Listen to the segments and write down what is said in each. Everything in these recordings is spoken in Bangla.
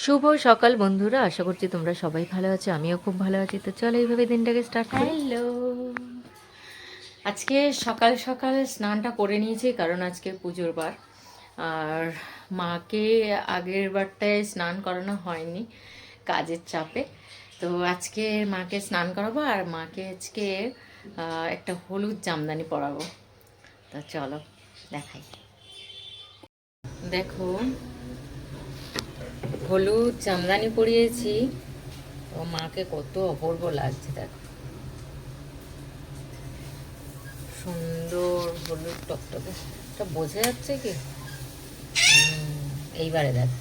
শুভ সকাল বন্ধুরা, আশা করছি তোমরা সবাই ভালো আছো। আমিও খুব ভালো আছি। তো চলো এইভাবে দিনটাকে স্টার্ট করি। হ্যালো, আজকে সকাল সকাল স্নানটা করে নিয়েছি কারণ আজকে পুজোর বার। আর মাকে আগের বারটায় স্নান করানো হয়নি কাজের চাপে। তো আজকে মাকে স্নান করাবো আর মাকে আজকে একটা হলুদ জামদানি পরাবো। তো চলো দেখাই। দেখো, হলুদ জামদানি পরিয়েছি। ও মাকে কত অপূর্ব লাগছে দেখো, সুন্দর হলুদ টকটকে। এটা বোঝা যাচ্ছে কি? এইবারে দেখো,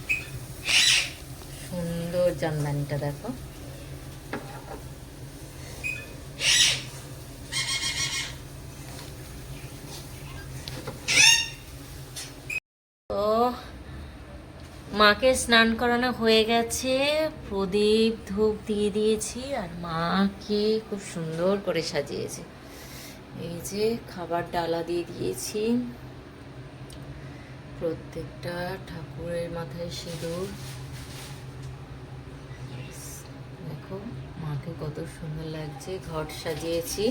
সুন্দর জামদানিটা দেখো। তো মাকে স্নান করানো হয়ে গেছে, প্রদীপ ধূপ দিয়ে দিয়েছি আর মাকে খুব সুন্দর করে সাজিয়েছি। এই যে খাবার ডালা দিয়ে দিয়েছি, প্রত্যেকটা ঠাকুরের মাথায় সিঁদুর। দেখো মাকে কত সুন্দর লাগছে, ঘট সাজিয়েছি।